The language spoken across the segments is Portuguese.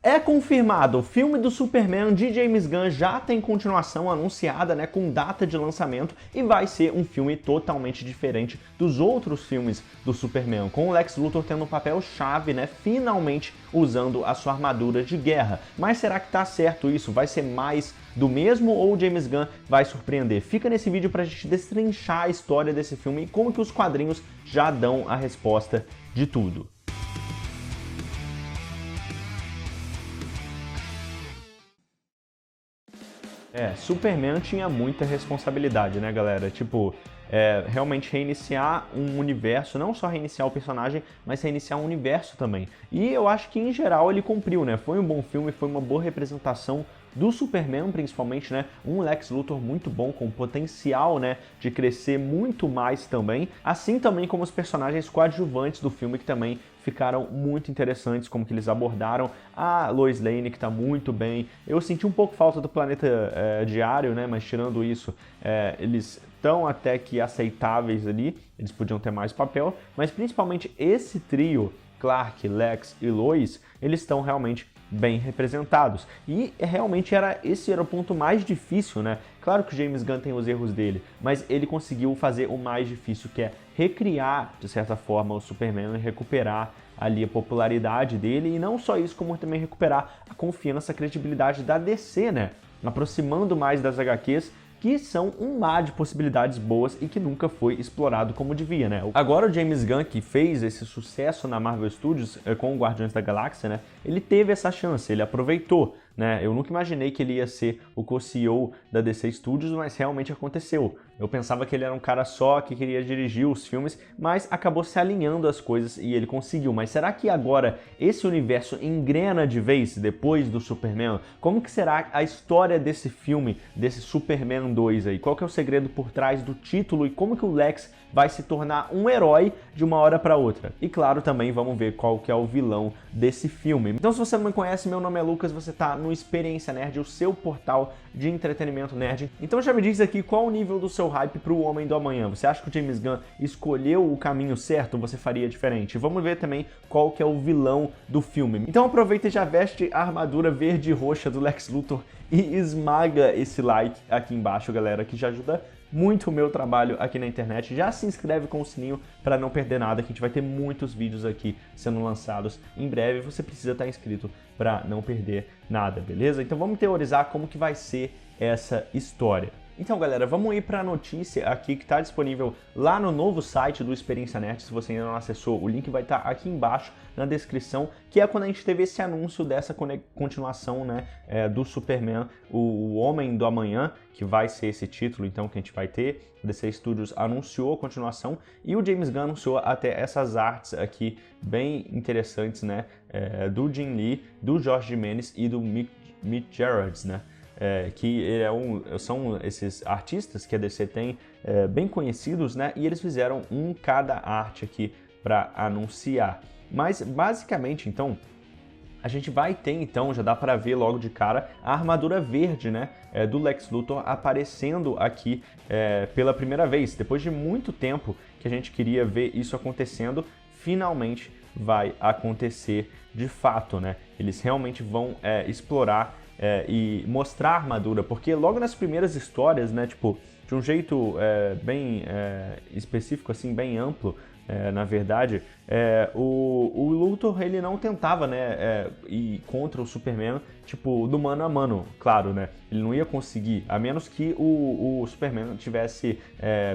É confirmado, o filme do Superman de James Gunn já tem continuação anunciada, né, com data de lançamento, e vai ser um filme totalmente diferente dos outros filmes do Superman, com o Lex Luthor tendo um papel chave, né, finalmente usando a sua armadura de guerra. Mas será que tá certo isso? Vai ser mais do mesmo ou o James Gunn vai surpreender? Fica nesse vídeo pra gente destrinchar a história desse filme e como que os quadrinhos já dão a resposta de tudo. Superman tinha muita responsabilidade, né, galera? Tipo, realmente reiniciar um universo, não só reiniciar o personagem, mas reiniciar um universo também. E eu acho que, em geral, ele cumpriu, né? Foi um bom filme, foi uma boa representação do Superman, principalmente, né? Um Lex Luthor muito bom, com potencial, né, de crescer muito mais também. Assim também como os personagens coadjuvantes do filme, que também ficaram muito interessantes, como que eles abordaram a Lois Lane, que tá muito bem. Eu senti um pouco falta do Planeta Diário, né, mas tirando isso, eles estão até que aceitáveis ali, eles podiam ter mais papel, mas principalmente esse trio, Clark, Lex e Lois, eles estão realmente bem representados. E realmente esse era o ponto mais difícil, né? Claro que o James Gunn tem os erros dele, mas ele conseguiu fazer o mais difícil, que é recriar, de certa forma, o Superman e recuperar ali a popularidade dele, e não só isso, como também recuperar a confiança, a credibilidade da DC, né? Aproximando mais das HQs, que são um mar de possibilidades boas e que nunca foi explorado como devia, né? Agora o James Gunn, que fez esse sucesso na Marvel Studios com o Guardiões da Galáxia, né? Ele teve essa chance, ele aproveitou, né? Eu nunca imaginei que ele ia ser o co-CEO da DC Studios, mas realmente aconteceu. Eu pensava que ele era um cara só que queria dirigir os filmes, mas acabou se alinhando as coisas e ele conseguiu. Mas será que agora esse universo engrena de vez depois do Superman? Como que será a história desse filme, desse Superman 2 aí? Qual que é o segredo por trás do título e como que o Lex vai se tornar um herói de uma hora para outra? E claro, também vamos ver qual que é o vilão desse filme. Então, se você não me conhece, meu nome é Lucas, você tá no Experiência Nerd, o seu portal de entretenimento nerd. Então já me diz aqui qual o nível do seu hype pro Homem do Amanhã. Você acha que o James Gunn escolheu o caminho certo ou você faria diferente? Vamos ver também qual que é o vilão do filme. Então aproveita e já veste a armadura verde e roxa do Lex Luthor e esmaga esse like aqui embaixo, galera, que já ajuda muito o meu trabalho aqui na internet. Já se inscreve com o sininho para não perder nada, que a gente vai ter muitos vídeos aqui sendo lançados em breve. Você precisa estar inscrito para não perder nada, beleza? Então vamos teorizar como que vai ser essa história. Então, galera, vamos ir para a notícia aqui que está disponível lá no novo site do Experiência Nerd. Se você ainda não acessou, o link vai estar aqui embaixo na descrição, que é quando a gente teve esse anúncio dessa continuação, né, do Superman, o Homem do Amanhã, que vai ser esse título, então, que a gente vai ter. A DC Studios anunciou a continuação e o James Gunn anunciou até essas artes aqui bem interessantes, né, do Jim Lee, do Jorge Jimenez e do Mick Gerards, né? Que são esses artistas que a DC tem bem conhecidos, né? E eles fizeram cada arte aqui para anunciar. Mas basicamente, então, a gente vai ter, então, já dá para ver logo de cara, a armadura verde, né, do Lex Luthor aparecendo aqui pela primeira vez. Depois de muito tempo que a gente queria ver isso acontecendo, finalmente vai acontecer de fato, né? Eles realmente vão explorar e mostrar a armadura, porque logo nas primeiras histórias, né, tipo, de um jeito bem específico, assim, bem amplo, na verdade, o Luthor, ele não tentava, né, ir contra o Superman, tipo, do mano a mano, claro, né, ele não ia conseguir, a menos que o Superman tivesse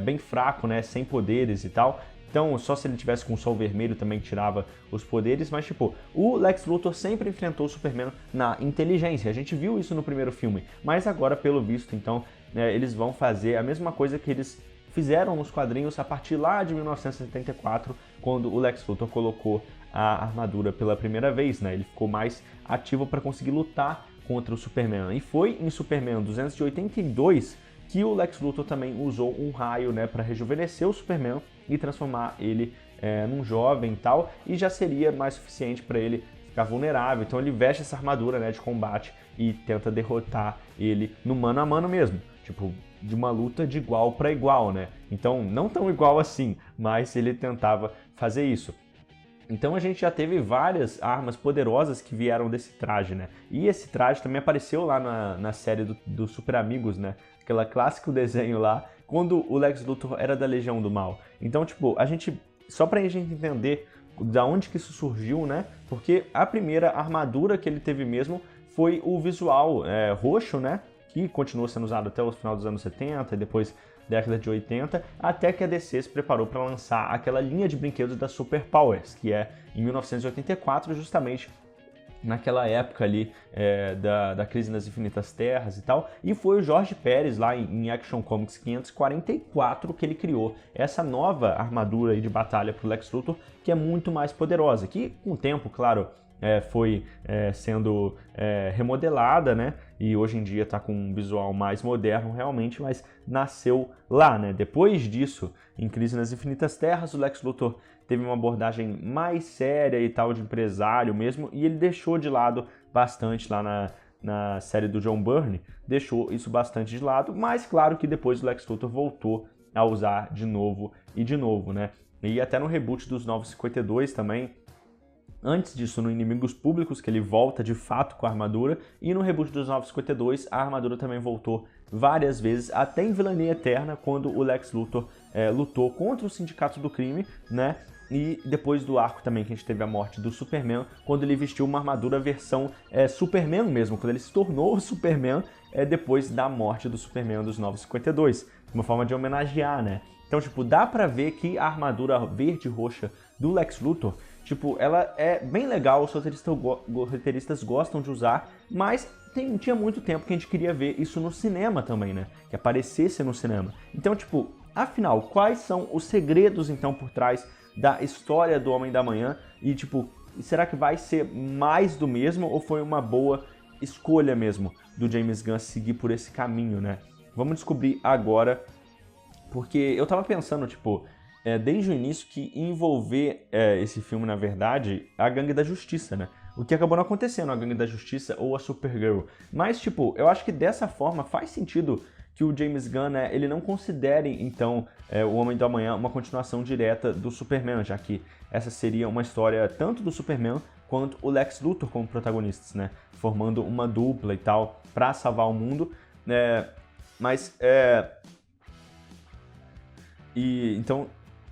bem fraco, né, sem poderes e tal. Então, só se ele tivesse com o Sol Vermelho também tirava os poderes, mas tipo, o Lex Luthor sempre enfrentou o Superman na inteligência. A gente viu isso no primeiro filme, mas agora, pelo visto, então, eles vão fazer a mesma coisa que eles fizeram nos quadrinhos a partir lá de 1974, quando o Lex Luthor colocou a armadura pela primeira vez, né? Ele ficou mais ativo para conseguir lutar contra o Superman. E foi em Superman 282 que o Lex Luthor também usou um raio, né, para rejuvenescer o Superman e transformar ele num jovem e tal, e já seria mais suficiente para ele ficar vulnerável. Então ele veste essa armadura, né, de combate e tenta derrotar ele no mano a mano mesmo, tipo, de uma luta de igual para igual, né? Então não tão igual assim, mas ele tentava fazer isso. Então a gente já teve várias armas poderosas que vieram desse traje, né? E esse traje também apareceu lá na série do Super Amigos, né? Aquela clássico desenho lá, quando o Lex Luthor era da Legião do Mal. Então, tipo, só pra gente entender da onde que isso surgiu, né? Porque a primeira armadura que ele teve mesmo foi o visual roxo, né? Que continuou sendo usado até o final dos anos 70 e depois década de 80, até que a DC se preparou para lançar aquela linha de brinquedos da Super Powers, que é em 1984, justamente naquela época ali da crise nas Infinitas Terras e tal, e foi o Jorge Pérez lá em Action Comics 544 que ele criou essa nova armadura aí de batalha para o Lex Luthor, que é muito mais poderosa, que com o tempo, claro, foi sendo remodelada, né? E hoje em dia está com um visual mais moderno realmente, mas nasceu lá, né? Depois disso, em Crise nas Infinitas Terras, o Lex Luthor teve uma abordagem mais séria e tal, de empresário mesmo, e ele deixou de lado bastante lá na série do John Byrne, deixou isso bastante de lado, mas claro que depois o Lex Luthor voltou a usar de novo, né? E até no reboot dos 952 também, antes disso, no Inimigos Públicos, que ele volta de fato com a armadura, e no reboot dos 952, a armadura também voltou várias vezes, até em Vilania Eterna, quando o Lex Luthor lutou contra o Sindicato do Crime, né? E depois do arco também que a gente teve a morte do Superman, quando ele vestiu uma armadura versão Superman mesmo, quando ele se tornou o Superman depois da morte do Superman dos 952, uma forma de homenagear, né? Então, tipo, dá pra ver que a armadura verde e roxa do Lex Luthor, tipo, ela é bem legal, os roteiristas gostam de usar, mas tinha muito tempo que a gente queria ver isso no cinema também, né? Que aparecesse no cinema. Então, tipo, afinal, quais são os segredos, então, por trás da história do Homem da Manhã? E, tipo, será que vai ser mais do mesmo ou foi uma boa escolha mesmo do James Gunn seguir por esse caminho, né? Vamos descobrir agora, porque eu tava pensando, tipo, desde o início que envolver esse filme, na verdade, a Gangue da Justiça, né? O que acabou não acontecendo, a Gangue da Justiça ou a Supergirl. Mas, tipo, eu acho que dessa forma faz sentido que o James Gunn, ele não considere, então, o Homem do Amanhã uma continuação direta do Superman, já que essa seria uma história tanto do Superman quanto o Lex Luthor como protagonistas, né? Formando uma dupla e tal, pra salvar o mundo.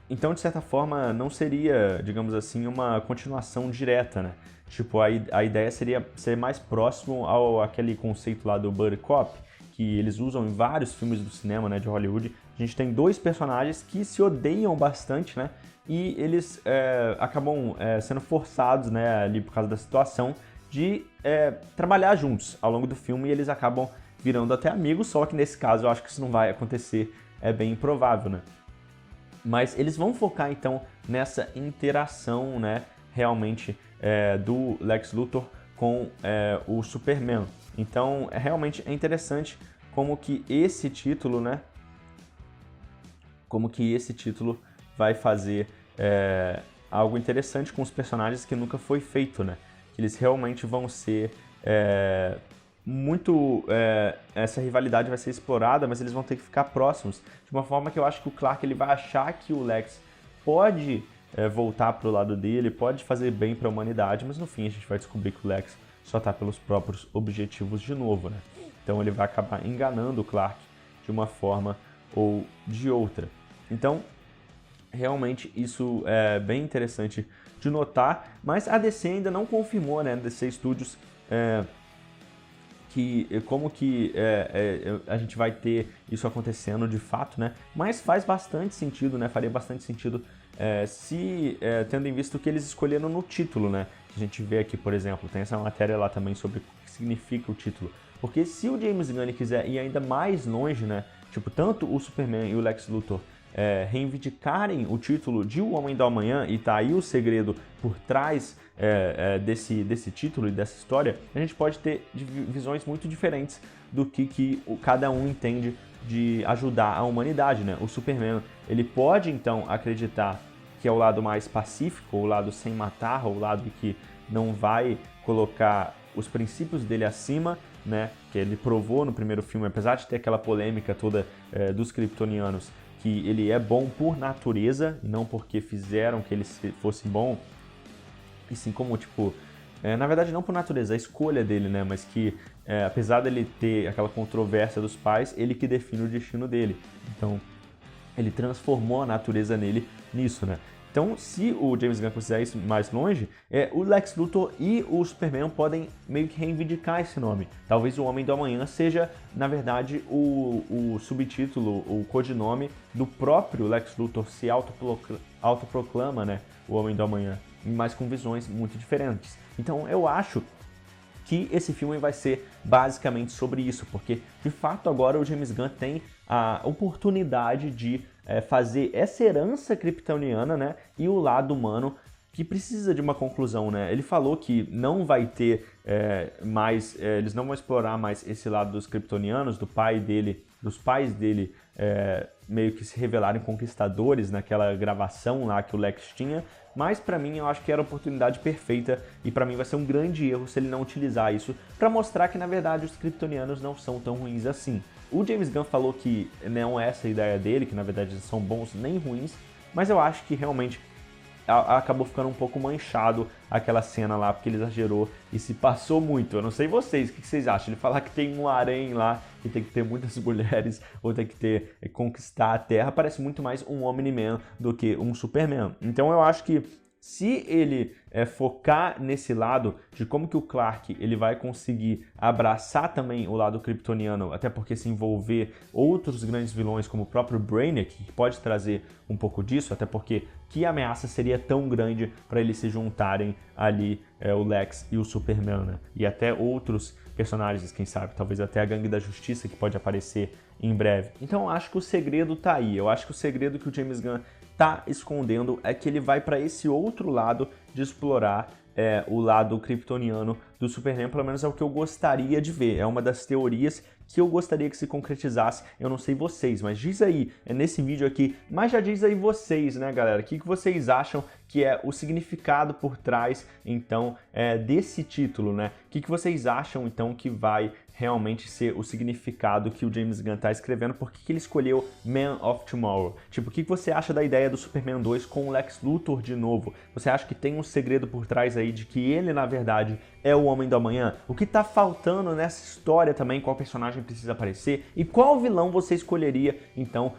Então, de certa forma, não seria, digamos assim, uma continuação direta, né? Tipo, a ideia seria ser mais próximo àquele conceito lá do Buddy Cop, que eles usam em vários filmes do cinema, né, de Hollywood. A gente tem dois personagens que se odeiam bastante, né? E eles acabam sendo forçados, né, ali por causa da situação, de trabalhar juntos ao longo do filme, e eles acabam virando até amigos, só que nesse caso eu acho que isso não vai acontecer, é bem improvável, né? Mas eles vão focar então nessa interação, né, realmente do Lex Luthor com o Superman. Então realmente é interessante como que esse título, né, vai fazer algo interessante com os personagens que nunca foi feito, né? Que eles realmente vão ser essa rivalidade vai ser explorada, mas eles vão ter que ficar próximos, de uma forma que eu acho que o Clark ele vai achar que o Lex pode voltar pro lado dele, pode fazer bem para a humanidade, mas no fim a gente vai descobrir que o Lex só tá pelos próprios objetivos de novo, né? Então ele vai acabar enganando o Clark de uma forma ou de outra. Então, realmente isso é bem interessante de notar, mas a DC ainda não confirmou, né, DC Studios, como que a gente vai ter isso acontecendo de fato, né? Mas faz bastante sentido, né? Faria bastante sentido tendo em vista o que eles escolheram no título, né? Que a gente vê aqui, por exemplo, tem essa matéria lá também sobre o que significa o título. Porque se o James Gunn quiser ir ainda mais longe, né? Tipo, tanto o Superman e o Lex Luthor reivindicarem o título de O Homem do Amanhã, e tá aí o segredo por trás desse título e dessa história, a gente pode ter visões muito diferentes do que cada um entende de ajudar a humanidade, né? O Superman, ele pode então acreditar que é o lado mais pacífico, o lado sem matar, o lado que não vai colocar os princípios dele acima, né? Que ele provou no primeiro filme, apesar de ter aquela polêmica toda dos kryptonianos, que ele é bom por natureza, não porque fizeram que ele fosse bom. e sim como, tipo, na verdade não por natureza, a escolha dele, né, mas que apesar dele ter aquela controvérsia dos pais, ele que define o destino dele. Então, ele transformou a natureza nele nisso, né? Então, se o James Gunn quiser ir mais longe, o Lex Luthor e o Superman podem meio que reivindicar esse nome. Talvez o Homem do Amanhã seja, na verdade, o subtítulo, o codinome do próprio Lex Luthor se autoproclama, né, o Homem do Amanhã, mas com visões muito diferentes. Então, eu acho que esse filme vai ser basicamente sobre isso, porque de fato agora o James Gunn tem a oportunidade de fazer essa herança kryptoniana, né, e o lado humano que precisa de uma conclusão, né? Ele falou que não vai ter mais, eles não vão explorar mais esse lado dos kryptonianos, dos pais dele meio que se revelarem conquistadores naquela gravação lá que o Lex tinha, mas pra mim eu acho que era a oportunidade perfeita e pra mim vai ser um grande erro se ele não utilizar isso pra mostrar que na verdade os kryptonianos não são tão ruins assim. O James Gunn falou que não é essa a ideia dele, que na verdade eles são bons nem ruins, mas eu acho que realmente acabou ficando um pouco manchado aquela cena lá, porque ele exagerou e se passou muito. Eu não sei vocês, o que vocês acham? Ele falar que tem um harém lá, que tem que ter muitas mulheres, ou tem que ter conquistar a Terra, parece muito mais um Omni-Man do que um Superman. Então eu acho que se ele focar nesse lado de como que o Clark ele vai conseguir abraçar também o lado kryptoniano, até porque se envolver outros grandes vilões como o próprio Brainiac, que pode trazer um pouco disso, até porque que ameaça seria tão grande para eles se juntarem ali, o Lex e o Superman, né? E até outros personagens, quem sabe, talvez até a Gangue da Justiça que pode aparecer em breve. Então eu acho que o segredo tá aí, eu acho que o segredo que o James Gunn tá escondendo é que ele vai para esse outro lado de explorar o lado kryptoniano do Superman, pelo menos é o que eu gostaria de ver, é uma das teorias que eu gostaria que se concretizasse. Eu não sei vocês, mas diz aí nesse vídeo aqui, mas já diz aí vocês, né, galera, o que vocês acham que é o significado por trás, então, desse título, né? O que vocês acham, então, que vai realmente ser o significado que o James Gunn tá escrevendo? Por que ele escolheu Man of Tomorrow? Tipo, o que você acha da ideia do Superman 2 com o Lex Luthor de novo? Você acha que tem um segredo por trás aí de que ele, na verdade, é o Homem do Amanhã? O que tá faltando nessa história também? Qual personagem precisa aparecer? E qual vilão você escolheria, então,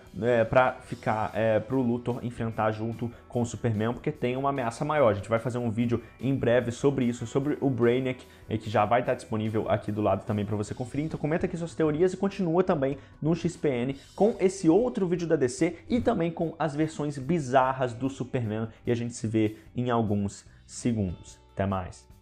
pra ficar, pro Luthor enfrentar junto com o Superman? Porque tem uma ameaça maior. A gente vai fazer um vídeo em breve sobre isso, sobre o Brainiac, que já vai estar disponível aqui do lado também para você conferir. Então comenta aqui suas teorias e continua também no XPN com esse outro vídeo da DC e também com as versões bizarras do Superman. E a gente se vê em alguns segundos. Até mais!